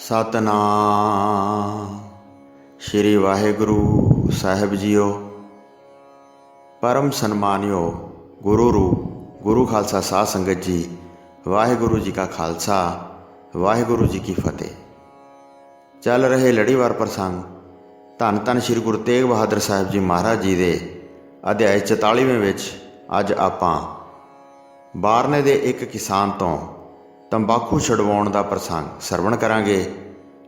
सतनाम श्री वाहिगुरु साहिब जीओ। परम सन्मानियो गुरु रूप गुरु खालसा साध संगत जी, वाहिगुरु जी का खालसा वाहिगुरु जी की फतेह। चल रहे लड़ीवार प्रसंग धन धन श्री गुरु तेग बहादुर साहिब जी महाराज जी दे अध्याय 44वें विच अज आपां बारने दे एक किसान तो तंबाकू छुड़वाउण दा प्रसंग सरवण करांगे।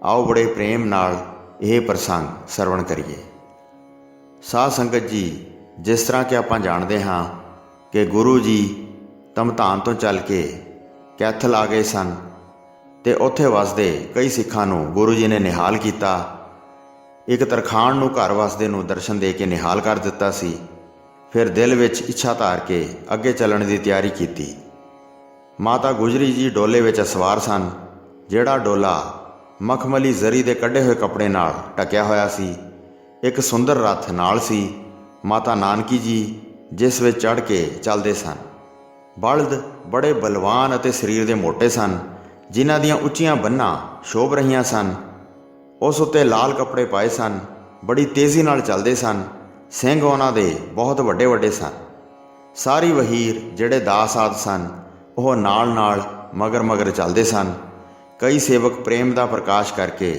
आओ बड़े प्रेम नाल यह प्रसंग सरवण करिए। साध संगत जी, जिस तरह कि आपां जाणदे हां कि गुरु जी तमधान तो चल के कैथल आ गए सन ते उत्थे वसदे कई सिखां नूं गुरु जी ने निहाल किया। एक तरखाण नूं घर वसदे नूं दर्शन दे के निहाल कर दिता सी। फिर दिल विच इच्छा धार के अगे चलण दी तैयारी की। माता गुजरी जी डोले विच सवार सन, जिहड़ा डोला मखमली जरी दे कढ़े हुए कपड़े नाल ढकिया होया सी। एक सुंदर रथ नाल सी। माता नानकी जी जिस विच चढ़ के चलदे सन। बलद बड़े बलवान अते शरीर दे मोटे सन, जिन्हां दीयां उच्चियां बन्नां शोभ रहीआं सन। उस उत्ते लाल कपड़े पाए सन, बड़ी तेज़ी नाल चलदे सन। सिंघ उन्हां दे बहुत वड्डे वड्डे सन। सारी वहीर जिहड़े दास आदि सन ਉਹ नाल नाल मगर मगर चलते सन। कई सेवक प्रेम का प्रकाश करके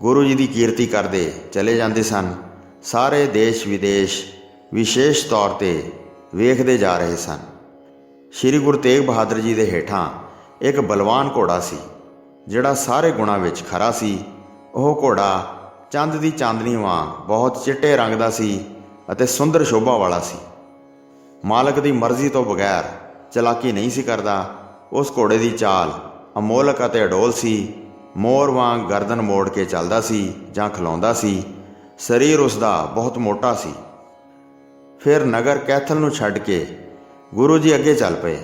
गुरु जी की कीर्ति करते चले जाते सन। सारे देश विदेश विशेष तौर पर वेखते जा रहे सन। श्री गुरु तेग बहादुर जी के हेठां एक बलवान घोड़ा सी, जिहड़ा सारे गुणां विच खरा सी। वह घोड़ा चंद की चांदनी वांग बहुत चिट्टे रंग का सी अते सुंदर शोभा वाला सी। मालक की मर्जी तो बगैर चलाकी नहीं सी करदा। उस घोड़े की चाल अमोलक अते अडोल सी। मोर वांग गर्दन मोड़ के चलदा सी जां खलोंदा सी। शरीर उसका बहुत मोटा सी। फिर नगर कैथल नूं छड्ड के गुरु जी अगे चल पे।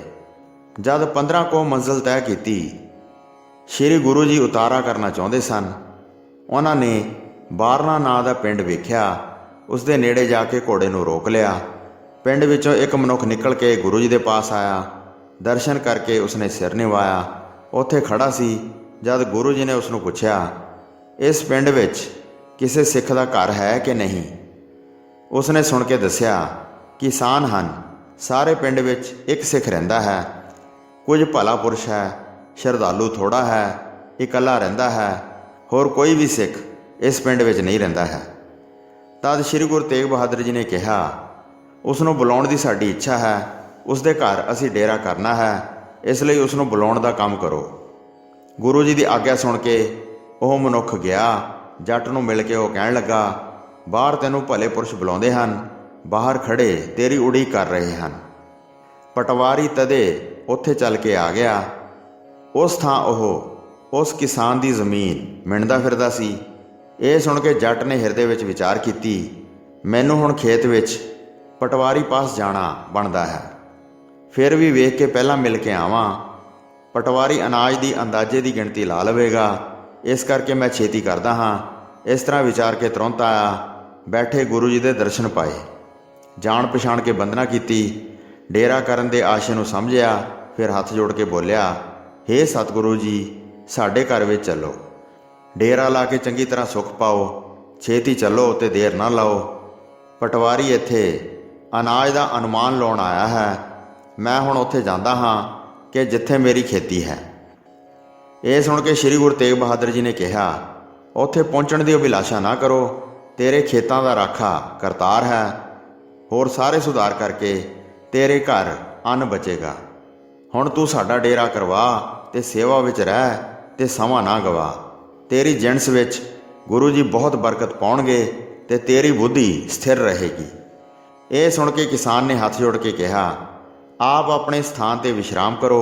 जद 15 को मंजिल तय की, श्री गुरु जी उतारा करना चाहुंदे सन। उन्होंने बारना नां दा पिंड वेख्या। उसदे नेड़े जाके घोड़े नूं रोक लिया। पिंड विचों एक मनुख निकल के गुरु जी के पास आया। दर्शन करके उसने सिर निवाया। उत्थे खड़ा सी। जद गुरु जी ने उसनों पूछया, इस पिंड विच किसी सिख का घर है कि नहीं? उसने सुन के दस्या, किसान हन, सारे पिंड विच एक सिख रहिंदा है। कुछ भला पुरुष है, श्रद्धालु थोड़ा है, इकल्ला रहिंदा है। होर कोई भी सिख इस पिंड विच नहीं रहिंदा है। तद श्री गुरु तेग बहादुर जी ने कहा, उसनों बुलाउण दी साडी इच्छा है। उसदे घर असीं डेरा करना है, इसलिए उसनों बुलाउण दा काम करो। गुरु जी की आग्या सुन के वह मनुख गया। जट नूं मिल के वह कहण लगा, बाहर तैनूं भले पुरुष बुलाउंदे हन, बाहर खड़े तेरी उड़ीक कर रहे हैं। पटवारी तदे उत्थे चल के आ गया। उस थां ओह उस किसान की जमीन मिणदा फिरदा सी। ये सुन के जट ने हिरदे विच विचार की, मैनूं हुण खेत विच पटवारी पास जाना बनता है। फिर भी वेख के पहला मिल के आवां। पटवारी अनाज की अंदाजे की गिणती ला लवेगा, इस करके मैं छेती करदा हाँ। इस तरह विचार के तुरंत आया। बैठे गुरु जी के दर्शन पाए। जान पछाण के वंदना की। डेरा करन दे आशे नूं समझिया। फिर हथ जोड़ के बोलिया, हे सतगुरु जी, साडे घर विच चलो। डेरा ला के चंगी तरह सुख पाओ। छेती चलो ते देर ना लाओ। पटवारी इत्थे अनाज का अनुमान लाउण आया है। मैं हुण उत्थे जांदा हाँ कि जिथे मेरी खेती है। ये सुन के श्री गुरु तेग बहादुर जी ने कहा, उत्थे पहुँचण की अभिलाषा ना करो। तेरे खेतों का राखा करतार है। होर सारे सुधार करके तेरे घर अन्न बचेगा। हुण तू साडा डेरा करवा ते सेवा विच रह ते समा ना गवा। तेरी जिणस विच गुरु जी बहुत बरकत पाउणगे ते तेरी बुद्धि स्थिर रहेगी। ये सुन के किसान ने हथ जोड़ के कहा, आप अपने स्थान पर विश्राम करो।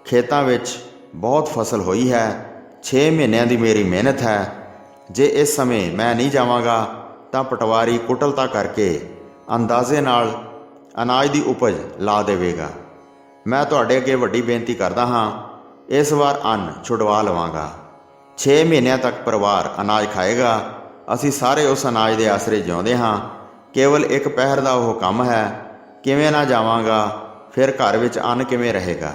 खेतों विच बहुत फसल हुई है। 6 महीनों की मेरी मेहनत है। जे इस समय मैं नहीं जावांगा तो पटवारी कुटलता करके अंदाजे नाल अनाज की उपज ला देवेगा। मैं तुहाडे अगे वड्डी बेनती करदा हाँ, इस बार अन्न छुड़वा लवांगा। 6 महीनों तक परिवार अनाज खाएगा। असी सारे उस अनाज के आसरे जिउंदे हाँ। केवल एक पहर का वह काम है। किवें ना जावांगा, फिर घर विच अन्न किवें रहेगा।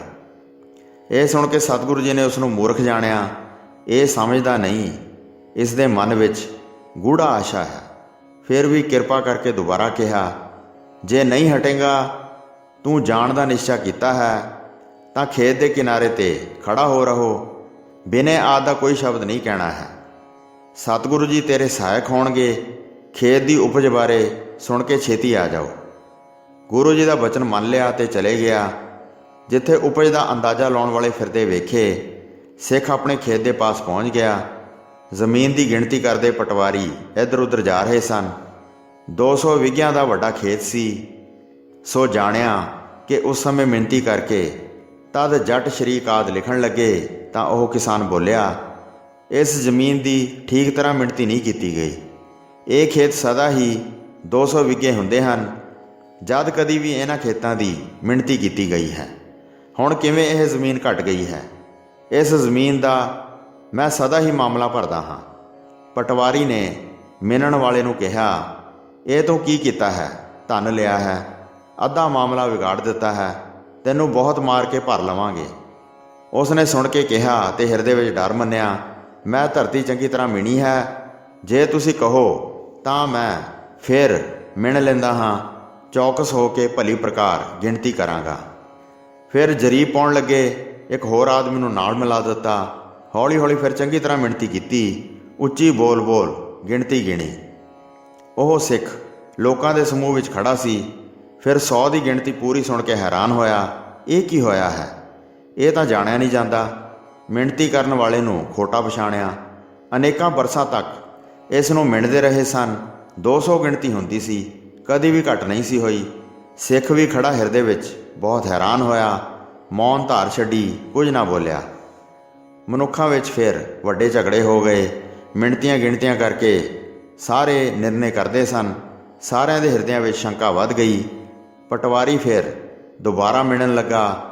ये सुन के सतगुरु जी ने उसनूं मूर्ख जाणिया। ਇਹ ਸਮਝਦਾ ਨਹੀਂ, ਇਸ ਦੇ ਮਨ ਵਿੱਚ ਗੂੜਾ ਆਸ਼ਾ ਹੈ। ਫਿਰ ਵੀ ਕਿਰਪਾ ਕਰਕੇ ਦੁਬਾਰਾ ਕਿਹਾ, ਜੇ ਨਹੀਂ ਹਟੇਗਾ, ਤੂੰ ਜਾਣ ਦਾ ਨਿਸ਼ਚਾ ਕੀਤਾ ਹੈ ਤਾਂ ਖੇਤ ਦੇ ਕਿਨਾਰੇ 'ਤੇ ਖੜਾ ਹੋ ਰਹੋ, ਬਿਨੇ ਆਦ ਦਾ ਕੋਈ ਸ਼ਬਦ ਨਹੀਂ ਕਹਿਣਾ ਹੈ। ਸਤਿਗੁਰੂ ਜੀ ਤੇਰੇ ਸਹਾਇਕ ਹੋਣਗੇ। ਖੇਤ ਦੀ ਉਪਜ ਬਾਰੇ ਸੁਣ ਕੇ ਛੇਤੀ ਆ ਜਾਓ। ਗੁਰੂ ਜੀ ਦਾ ਬਚਨ ਮੰਨ ਲਿਆ ਤੇ ਚਲੇ ਗਿਆ। ਜਿੱਥੇ ਉਪਜ ਦਾ ਅੰਦਾਜ਼ਾ ਲਾਉਣ ਵਾਲੇ ਫਿਰਦੇ ਵੇਖੇ, ਸਿੱਖ ਆਪਣੇ ਖੇਤ ਦੇ ਪਾਸ ਪਹੁੰਚ ਗਿਆ। ਜ਼ਮੀਨ ਦੀ ਗਿਣਤੀ ਕਰਦੇ ਪਟਵਾਰੀ ਇੱਧਰ ਉੱਧਰ ਜਾ ਰਹੇ ਸਨ। 200 ਵਿਘਿਆਂ ਦਾ ਵੱਡਾ ਖੇਤ ਸੀ। ਸੋ ਜਾਣਿਆ ਕਿ ਉਸ ਸਮੇਂ ਮਿਣਤੀ ਕਰਕੇ ਤਦ ਜੱਟ ਸ਼ਰੀਕ ਆਦਿ ਲਿਖਣ ਲੱਗੇ ਤਾਂ ਉਹ ਕਿਸਾਨ ਬੋਲਿਆ, ਇਸ ਜ਼ਮੀਨ ਦੀ ਠੀਕ ਤਰ੍ਹਾਂ ਮਿਣਤੀ ਨਹੀਂ ਕੀਤੀ ਗਈ। ਇਹ ਖੇਤ ਸਦਾ ਹੀ 200 ਵਿਘੇ ਹੁੰਦੇ ਹਨ, ਜਦ ਕਦੀ ਵੀ ਇਹਨਾਂ ਖੇਤਾਂ ਦੀ ਮਿਣਤੀ ਕੀਤੀ ਗਈ ਹੈ। ਹੁਣ ਕਿਵੇਂ ਇਹ ਜ਼ਮੀਨ ਘਟ ਗਈ ਹੈ? ਇਸ ਜ਼ਮੀਨ ਦਾ ਮੈਂ ਸਦਾ ਹੀ ਮਾਮਲਾ ਭਰਦਾ ਹਾਂ। ਪਟਵਾਰੀ ਨੇ ਮਿਣਨ ਵਾਲੇ ਨੂੰ ਕਿਹਾ, ਇਹ ਤੂੰ ਕੀ ਕੀਤਾ ਹੈ? ਧਨ ਲਿਆ ਹੈ, ਅੱਧਾ ਮਾਮਲਾ ਵਿਗਾੜ ਦਿੱਤਾ ਹੈ, ਤੈਨੂੰ ਬਹੁਤ ਮਾਰ ਕੇ ਭਰ ਲਵਾਂਗੇ। ਉਸ ਨੇ ਸੁਣ ਕੇ ਕਿਹਾ ਤੇ ਹਿਰਦੇ ਵਿੱਚ ਡਰ ਮੰਨਿਆ, ਮੈਂ ਧਰਤੀ ਚੰਗੀ ਤਰ੍ਹਾਂ ਮਿਣੀ ਹੈ, ਜੇ ਤੁਸੀਂ ਕਹੋ ਤਾਂ ਮੈਂ ਫਿਰ ਮਿਣ ਲੈਂਦਾ ਹਾਂ, ਚੌਕਸ ਹੋ ਕੇ ਭਲੀ ਪ੍ਰਕਾਰ ਗਿਣਤੀ ਕਰਾਂਗਾ। ਫਿਰ ਜਰੀਬ ਪਾਉਣ ਲੱਗੇ। ਇੱਕ ਹੋਰ ਆਦਮੀ ਨੂੰ ਨਾਲ ਮਿਲਾ ਦਿੱਤਾ। ਹੌਲੀ ਹੌਲੀ ਫਿਰ ਚੰਗੀ ਤਰ੍ਹਾਂ ਮਿਣਤੀ ਕੀਤੀ। ਉੱਚੀ ਬੋਲ ਬੋਲ ਗਿਣਤੀ ਗਿਣੀ। ਉਹ ਸਿੱਖ ਲੋਕਾਂ ਦੇ ਸਮੂਹ ਵਿੱਚ ਖੜਾ ਸੀ। ਫਿਰ 100 ਦੀ ਗਿਣਤੀ ਪੂਰੀ ਸੁਣ ਕੇ ਹੈਰਾਨ ਹੋਇਆ, ਇਹ ਕੀ ਹੋਇਆ ਹੈ? ਇਹ ਤਾਂ ਜਾਣਿਆ ਨਹੀਂ ਜਾਂਦਾ। ਮਿਣਤੀ ਕਰਨ ਵਾਲੇ ਨੂੰ ਖੋਟਾ ਪਛਾਣਿਆ। ਅਨੇਕਾਂ ਬਰਸਾਂ ਤੱਕ ਇਸ ਨੂੰ ਮਿਣਦੇ ਰਹੇ ਸਨ। 200 ਗਿਣਤੀ ਹੁੰਦੀ ਸੀ, ਕਦੀ ਵੀ ਘੱਟ ਨਹੀਂ ਸੀ ਹੋਈ। ਸਿੱਖ ਵੀ ਖੜਾ ਹਿਰਦੇ ਵਿੱਚ ਬਹੁਤ ਹੈਰਾਨ ਹੋਇਆ। ਮੌਨ ਧਾਰ ਛੱਡੀ, ਕੁਝ ਨਾ ਬੋਲਿਆ। ਮਨੁੱਖਾਂ ਵਿੱਚ ਫਿਰ ਵੱਡੇ ਝਗੜੇ ਹੋ ਗਏ। ਮਿਣਤੀਆਂ ਗਿਣਤੀਆਂ ਕਰਕੇ ਸਾਰੇ ਨਿਰਣੇ ਕਰਦੇ ਸਨ। ਸਾਰਿਆਂ ਦੇ ਹਿਰਦਿਆਂ ਵਿੱਚ ਸ਼ੰਕਾ ਵੱਧ ਗਈ। ਪਟਵਾਰੀ ਫਿਰ ਦੁਬਾਰਾ ਮਿਣਨ ਲੱਗਾ।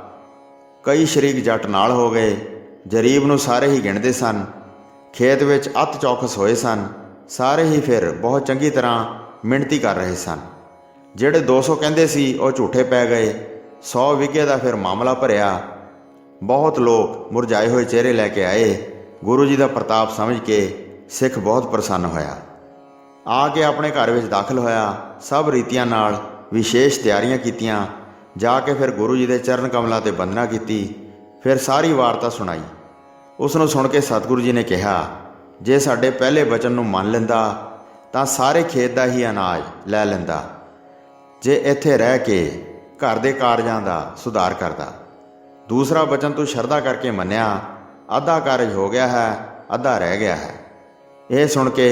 ਕਈ ਸ਼ਰੀਕ ਜੱਟ ਨਾਲ ਹੋ ਗਏ। ਜਰੀਬ ਨੂੰ ਸਾਰੇ ਹੀ ਗਿਣਦੇ ਸਨ। ਖੇਤ ਵਿੱਚ ਅੱਤ ਚੌਕਸ ਹੋਏ ਸਨ। ਸਾਰੇ ਹੀ ਫਿਰ ਬਹੁਤ ਚੰਗੀ ਤਰ੍ਹਾਂ ਮਿਣਤੀ ਕਰ ਰਹੇ ਸਨ। ਜਿਹੜੇ 200 ਕਹਿੰਦੇ ਸੀ ਉਹ ਝੂਠੇ ਪੈ ਗਏ। 100 ਵਿਘੇ ਦਾ ਫਿਰ ਮਾਮਲਾ ਭਰਿਆ। ਬਹੁਤ ਲੋਕ ਮੁਰਝਾਏ ਹੋਏ ਚਿਹਰੇ ਲੈ ਕੇ ਆਏ। ਗੁਰੂ ਜੀ ਦਾ ਪ੍ਰਤਾਪ ਸਮਝ ਕੇ ਸਿੱਖ ਬਹੁਤ ਪ੍ਰਸੰਨ ਹੋਇਆ। ਆ ਕੇ ਆਪਣੇ ਘਰ ਵਿੱਚ ਦਾਖਲ ਹੋਇਆ। ਸਭ ਰੀਤੀਆਂ ਨਾਲ ਵਿਸ਼ੇਸ਼ ਤਿਆਰੀਆਂ ਕੀਤੀਆਂ। ਜਾ ਕੇ ਫਿਰ ਗੁਰੂ ਜੀ ਦੇ ਚਰਨ ਕਮਲਾਂ 'ਤੇ ਬੰਦਨਾ ਕੀਤੀ। ਫਿਰ ਸਾਰੀ ਵਾਰਤਾ ਸੁਣਾਈ। ਉਸ ਨੂੰ ਸੁਣ ਕੇ ਸਤਿਗੁਰੂ ਜੀ ਨੇ ਕਿਹਾ, ਜੇ ਸਾਡੇ ਪਹਿਲੇ ਬਚਨ ਨੂੰ ਮੰਨ ਲੈਂਦਾ ਤਾਂ ਸਾਰੇ ਖੇਤ ਦਾ ਹੀ ਅਨਾਜ ਲੈ ਲੈਂਦਾ। ਜੇ ਇੱਥੇ ਰਹਿ ਕੇ ਘਰ ਦੇ ਕਾਰਜਾਂ ਦਾ ਸੁਧਾਰ ਕਰਦਾ। ਦੂਸਰਾ ਬਚਨ ਤੂੰ ਸ਼ਰਧਾ ਕਰਕੇ ਮੰਨਿਆ। ਅੱਧਾ ਕਾਰਜ ਹੋ ਗਿਆ ਹੈ, ਅੱਧਾ ਰਹਿ ਗਿਆ ਹੈ। ਇਹ ਸੁਣ ਕੇ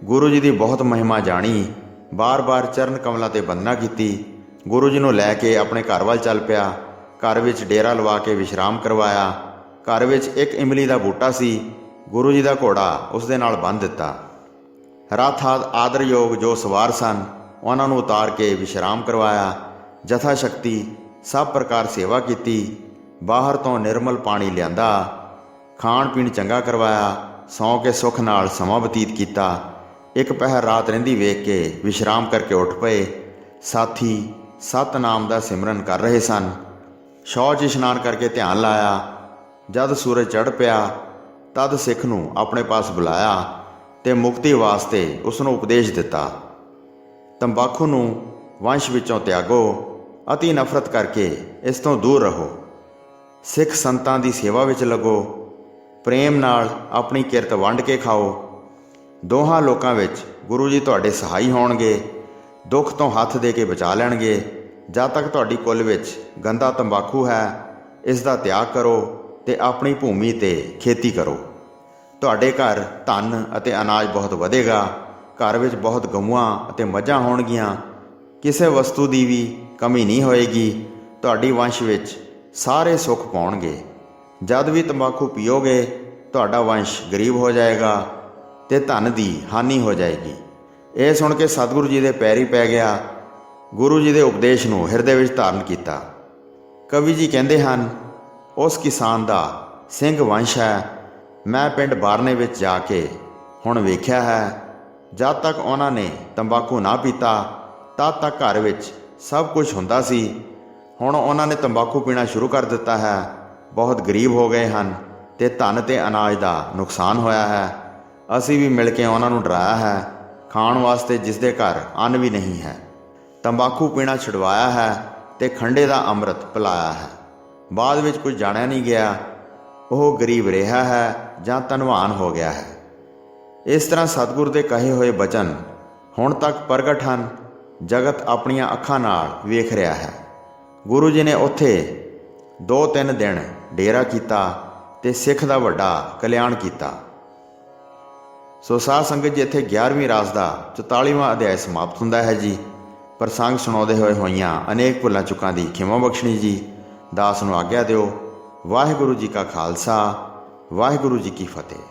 ਗੁਰੂ ਜੀ ਦੀ ਬਹੁਤ ਮਹਿਮਾ ਜਾਣੀ। ਬਾਰ-ਬਾਰ ਚਰਨ ਕਮਲਾਂ 'ਤੇ ਬੰਦਨਾ ਕੀਤੀ। ਗੁਰੂ ਜੀ ਨੂੰ ਲੈ ਕੇ ਆਪਣੇ ਘਰ ਵੱਲ ਚੱਲ ਪਿਆ। ਘਰ ਵਿੱਚ ਡੇਰਾ ਲਵਾ ਕੇ ਵਿਸ਼ਰਾਮ ਕਰਵਾਇਆ। ਘਰ ਵਿੱਚ ਇੱਕ ਇਮਲੀ ਦਾ ਬੂਟਾ ਸੀ। ਗੁਰੂ ਜੀ ਦਾ ਘੋੜਾ ਉਸ ਦੇ ਨਾਲ ਬੰਨ੍ਹ ਦਿੱਤਾ। ਰਥ ਆਦਰਯੋਗ ਜੋ ਸਵਾਰ ਸਨ, ਉਹਨਾਂ ਨੂੰ ਉਤਾਰ ਕੇ ਵਿਸ਼ਰਾਮ ਕਰਵਾਇਆ। ਜਥਾ ਸ਼ਕਤੀ ਸਭ ਪ੍ਰਕਾਰ ਸੇਵਾ ਕੀਤੀ। ਬਾਹਰ ਤੋਂ ਨਿਰਮਲ ਪਾਣੀ ਲਿਆਂਦਾ। ਖਾਣ ਪੀਣ ਚੰਗਾ ਕਰਵਾਇਆ। ਸੌਂ ਕੇ ਸੁੱਖ ਨਾਲ ਸਮਾਂ ਬਤੀਤ ਕੀਤਾ। ਇੱਕ ਪਹਿਰ ਰਾਤ ਰਹਿੰਦੀ ਵੇਖ ਕੇ ਵਿਸ਼ਰਾਮ ਕਰਕੇ ਉੱਠ ਪਏ। ਸਾਥੀ ਸਤਨਾਮ ਦਾ ਸਿਮਰਨ ਕਰ ਰਹੇ ਸਨ। ਸ਼ੌਚ ਇਸ਼ਨਾਨ ਕਰਕੇ ਧਿਆਨ ਲਾਇਆ। ਜਦ ਸੂਰਜ ਚੜ੍ਹ ਪਿਆ ਤਦ ਸਿੱਖ ਨੂੰ ਆਪਣੇ ਪਾਸ ਬੁਲਾਇਆ ਤੇ ਮੁਕਤੀ ਵਾਸਤੇ ਉਸ ਨੂੰ ਉਪਦੇਸ਼ ਦਿੱਤਾ। ਤੰਬਾਕੂ ਨੂੰ ਵੰਸ਼ ਵਿੱਚੋਂ ਤਿਆਗੋ। ਅਤੀ ਨਫ਼ਰਤ ਕਰਕੇ ਇਸ ਤੋਂ ਦੂਰ ਰਹੋ। ਸਿੱਖ ਸੰਤਾਂ ਦੀ ਸੇਵਾ ਵਿੱਚ ਲੱਗੋ। ਪ੍ਰੇਮ ਨਾਲ ਆਪਣੀ ਕਿਰਤ ਵੰਡ ਕੇ ਖਾਓ। ਦੋਹਾਂ ਲੋਕਾਂ ਵਿੱਚ ਗੁਰੂ ਜੀ ਤੁਹਾਡੇ ਸਹਾਈ ਹੋਣਗੇ। ਦੁੱਖ ਤੋਂ ਹੱਥ ਦੇ ਕੇ ਬਚਾ ਲੈਣਗੇ। ਜਦ ਤੱਕ ਤੁਹਾਡੀ ਕੁੱਲ ਵਿੱਚ ਗੰਦਾ ਤੰਬਾਕੂ ਹੈ, ਇਸ ਦਾ ਤਿਆਗ ਕਰੋ ਤੇ ਆਪਣੀ ਭੂਮੀ 'ਤੇ ਖੇਤੀ ਕਰੋ। ਤੁਹਾਡੇ ਘਰ ਧਨ ਅਤੇ ਅਨਾਜ ਬਹੁਤ ਵਧੇਗਾ। ਘਰ ਵਿੱਚ ਬਹੁਤ ਗਊਆਂ ਅਤੇ ਮੱਝਾਂ ਹੋਣਗੀਆਂ। ਕਿਸੇ ਵਸਤੂ ਦੀ ਵੀ ਕਮੀ ਨਹੀਂ ਹੋਏਗੀ। ਤੁਹਾਡੀ ਵੰਸ਼ ਵਿੱਚ ਸਾਰੇ ਸੁੱਖ ਪਾਉਣਗੇ। ਜਦ ਵੀ ਤੰਬਾਕੂ ਪੀਓਗੇ ਤੁਹਾਡਾ ਵੰਸ਼ ਗਰੀਬ ਹੋ ਜਾਏਗਾ ਤੇ ਧਨ ਦੀ ਹਾਨੀ ਹੋ ਜਾਏਗੀ। ਇਹ ਸੁਣ ਕੇ ਸਤਿਗੁਰੂ ਜੀ ਦੇ ਪੈਰੀ ਪੈ ਗਿਆ। ਗੁਰੂ ਜੀ ਦੇ ਉਪਦੇਸ਼ ਨੂੰ ਹਿਰਦੇ ਵਿੱਚ ਧਾਰਨ ਕੀਤਾ। ਕਵੀ ਜੀ ਕਹਿੰਦੇ ਹਨ, ਉਸ ਕਿਸਾਨ ਦਾ ਸਿੰਘ ਵੰਸ਼ ਹੈ। ਮੈਂ ਪਿੰਡ ਬਾਰਨੇ ਵਿੱਚ ਜਾ ਕੇ ਹੁਣ ਵੇਖਿਆ ਹੈ। ਜਦ ਤੱਕ ਉਹਨਾਂ ਨੇ ਤੰਬਾਕੂ ਨਾ ਪੀਤਾ ਤਦ ਤੱਕ ਘਰ ਵਿੱਚ ਸਭ ਕੁਝ ਹੁੰਦਾ ਸੀ। ਹੁਣ ਉਹਨਾਂ ਨੇ ਤੰਬਾਕੂ ਪੀਣਾ ਸ਼ੁਰੂ ਕਰ ਦਿੱਤਾ ਹੈ। ਬਹੁਤ ਗਰੀਬ ਹੋ ਗਏ ਹਨ ਤੇ ਧਨ ਤੇ ਅਨਾਜ ਦਾ ਨੁਕਸਾਨ ਹੋਇਆ ਹੈ। ਅਸੀਂ ਵੀ ਮਿਲ ਕੇ ਉਹਨਾਂ ਨੂੰ ਡਰਾਇਆ ਹੈ, ਖਾਣ ਵਾਸਤੇ ਜਿਸ ਦੇ ਘਰ ਅੰਨ ਵੀ ਨਹੀਂ ਹੈ। ਤੰਬਾਕੂ ਪੀਣਾ ਛੁਡਵਾਇਆ ਹੈ ਤੇ ਖੰਡੇ ਦਾ ਅੰਮ੍ਰਿਤ ਪਿਲਾਇਆ ਹੈ। ਬਾਅਦ ਵਿੱਚ ਕੁਝ ਜਾਣਿਆ ਨਹੀਂ ਗਿਆ ਉਹ ਗਰੀਬ ਰਿਹਾ ਹੈ ਜਾਂ ਧਨਵਾਨ ਹੋ ਗਿਆ ਹੈ। ਇਸ ਤਰ੍ਹਾਂ ਸਤਿਗੁਰ ਦੇ ਕਹੇ ਹੋਏ ਬਚਨ ਹੁਣ ਤੱਕ ਪ੍ਰਗਟ ਹਨ। ਜਗਤ ਆਪਣੀਆਂ ਅੱਖਾਂ ਨਾਲ ਵੇਖ ਰਿਹਾ ਹੈ। ਗੁਰੂ ਜੀ ਨੇ ਉੱਥੇ 2-3 ਦਿਨ ਡੇਰਾ ਕੀਤਾ ਤੇ ਸਿੱਖ ਦਾ ਵੱਡਾ ਕਲਿਆਣ ਕੀਤਾ। ਸੋ ਸਾਧ ਸੰਗਤ ਜੀ, ਇੱਥੇ 11ਵੀਂ ਰਾਸ ਦਾ 44ਵਾਂ ਅਧਿਆਇ ਸਮਾਪਤ ਹੁੰਦਾ ਹੈ ਜੀ। ਪ੍ਰਸੰਗ ਸੁਣਾਉਂਦੇ ਹੋਏ ਹੋਈਆਂ ਅਨੇਕ ਭੁੱਲਾਂ ਚੁੱਕਾਂ ਦੀ ਖਿਮਾ ਬਖਸ਼ਣੀ ਜੀ। ਦਾਸ ਨੂੰ ਆਗਿਆ ਦਿਓ। ਵਾਹਿਗੁਰੂ ਜੀ ਕਾ ਖਾਲਸਾ, ਵਾਹਿਗੁਰੂ ਜੀ ਕੀ ਫਤਿਹ।